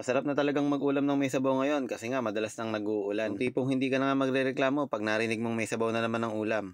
Masarap na talagang mag-ulam ng may sabaw ngayon kasi nga madalas nang nag-uulan. Yung tipong hindi ka na nga magrereklamo pag narinig mong may sabaw na naman ng ulam.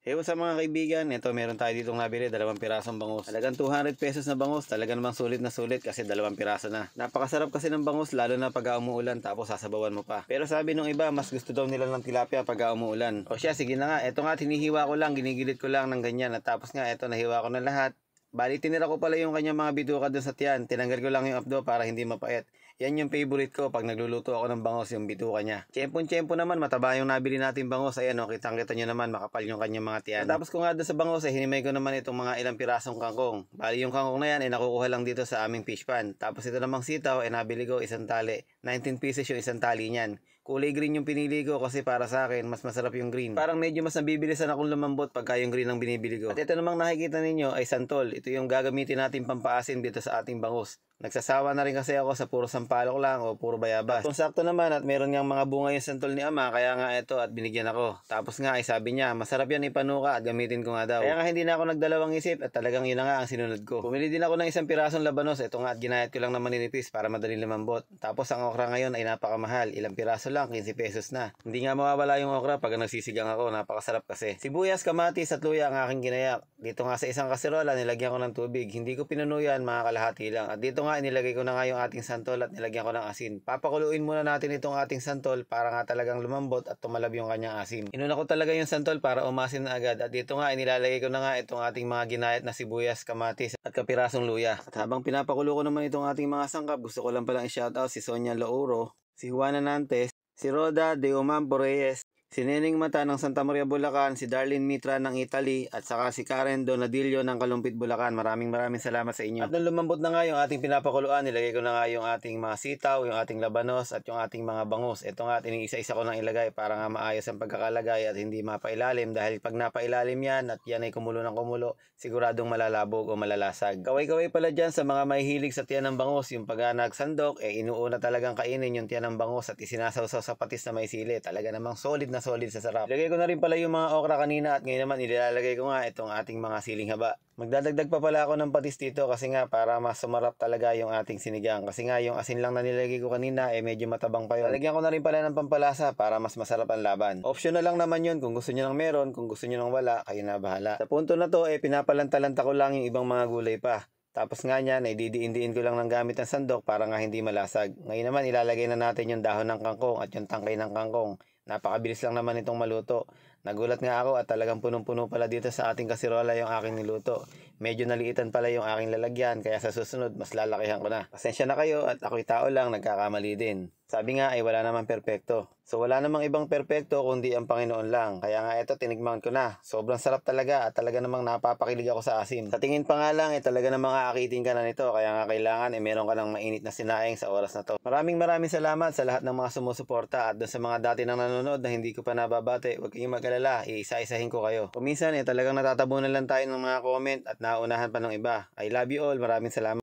Hey, what's up mga kaibigan? Ito, meron tayo ditong nabili, 2 pirasong bangus. Talagang 200 pesos na bangus, talaga namang sulit na sulit kasi 2 piraso na. Napakasarap kasi ng bangus, lalo na pag umuulan tapos sasabawan mo pa. Pero sabi nung iba, mas gusto daw nila ng tilapia pag umuulan. O siya, sige na nga, eto nga, tinihiwa ko lang, ginigilid ko lang ng ganyan. At tapos nga, eto, nahiwa ko na lahat. Bali, tinira ko pala yung kanyang mga bituka dun sa tiyan. Tinanggal ko lang yung abdo para hindi mapait. Yan yung favorite ko pag nagluluto ako ng bangus, yung bituka niya. Tiyempon-tiyempo naman, mataba yung nabili natin bangus. Ayan o, kitang-kita nyo naman, makapal yung kanyang mga tiyan. Tapos ko nga doon sa bangus, hinimay ko naman itong mga ilang pirasong kangkong. Bali, yung kangkong na yan, nakukuha lang dito sa aming fish pan. Tapos ito namang sitaw, nabili ko isang tali. 19 pieces yung isang tali niyan. Kulay green yung pinili ko kasi para sa akin, mas masarap yung green. Parang medyo mas nabibilisan akong lumambot pagka yung green ang binibili ko. At ito namang nakikita ninyo ay santol. Ito yung gagamitin natin pampaasim dito sa ating bangus. Nagsasawa na rin kasi ako sa puro sampalok lang o puro bayabas. Kung sakto naman at meron niyang mga bunga yung santol ni ama, kaya nga ito at binigyan ako. Tapos nga ay sabi niya, masarap yan ipanuka at gamitin ko nga daw. Kaya nga hindi na ako nagdalawang isip at talagang yun na nga ang sinunod ko. Bumili din ako ng 1 pirasong labanos. Ito nga at ginayat ko lang naman ninipis para madaling lumambot. Tapos ang okra ngayon ay napakamahal. Ilang piraso lang, 15 pesos na. Hindi nga mawawala yung okra pag nagsisigang ako. Napakasarap kasi. Sibuyas, kamatis at luya ang aking ginayak. Dito nga sa isang kaserola nilagyan ko ng tubig. Hindi ko pinunuyan, mga kalahati lang. At dito nga nilagay ko na nga yung ating santol at nilagyan ko ng asin. Papakuluin muna natin itong ating santol para nga talagang lumambot at tumalab yung kanyang asin. Inuna ko talaga yung santol para umasin na agad. At dito nga inilalagay ko na nga itong ating mga ginayat na sibuyas, kamatis at kapirasong luya. At habang pinapakulo ko naman itong ating mga sangkap, gusto ko lang palang i-shoutout si Sonia Lauro, si Juana Nantes, si Roda de Omampo Reyes, si Neneng Mata ng Santa Maria, Bulacan, si Darlene Mitra ng Italy, at saka si Karen Donadillo ng Kalumpit, Bulacan. Maraming salamat sa inyo. At nung lumambot na nga yung ating pinapakuluan, nilagay ko na nga yung ating mga sitaw, yung ating labanos, at yung ating mga bangus. Ito nga, tinisa-isa ko nang ilagay para nga maayos ang pagkakalagay at hindi mapailalim. Dahil pag napailalim yan at yan ay kumulo ng kumulo, siguradong malalabog o malalasag. Kaway-kaway pala dyan sa mga mahihilig sa tiyan ng bangus, yung pag nagsandok, inuuna talagang kainin yung tiyan ng bangus at isinasawsaw sa patis na may sili. Talaga namang solid na solid sa sarap. Ilagay ko na rin pala yung mga okra kanina at ngayon naman inilalagay ko nga itong ating mga siling haba. Magdadagdag pa pala ako ng patis dito kasi nga para mas sumarap talaga yung ating sinigang. Kasi nga yung asin lang na nilagay ko kanina medyo matabang pa yun. Lalagyan ko na rin pala ng pampalasa para mas masarap ang laban. Optional lang naman yun kung gusto nyo ng meron, kung gusto nyo ng wala, kayo na bahala. Sa punto na to pinapalanta-lanta ko lang yung ibang mga gulay pa. Tapos nga niyan, didiin-diin ko lang ng gamit ng sandok para nga hindi malasag. Ngayon naman, ilalagay na natin yung dahon ng kangkong at yung tangkay ng kangkong. Napakabilis lang naman itong maluto. Nagulat nga ako at talagang punong-puno pala dito sa ating kasirola yung aking niluto. Medyo naliitan pala yung aking lalagyan, kaya sa susunod, mas lalakihan ko na. Pasensya na kayo at ako'y tao lang, nagkakamali din. Sabi nga wala namang perpekto. So wala namang ibang perpekto kundi ang Panginoon lang. Kaya nga ito, tinigman ko na. Sobrang sarap talaga at talaga namang napapakilig ako sa asim. Sa tingin pa nga lang talaga namang aakitin ka na nito. Kaya nga kailangan meron ka ng mainit na sinaing sa oras na to. Maraming salamat sa lahat ng mga sumusuporta at doon sa mga dati nang nanonood na hindi ko pa nababate. Huwag kayong mag-alala, iisa-isahin ko kayo. Kung minsan talagang natatabunan lang tayo ng mga comment at naunahan pa ng iba. I love you all. Maraming salamat.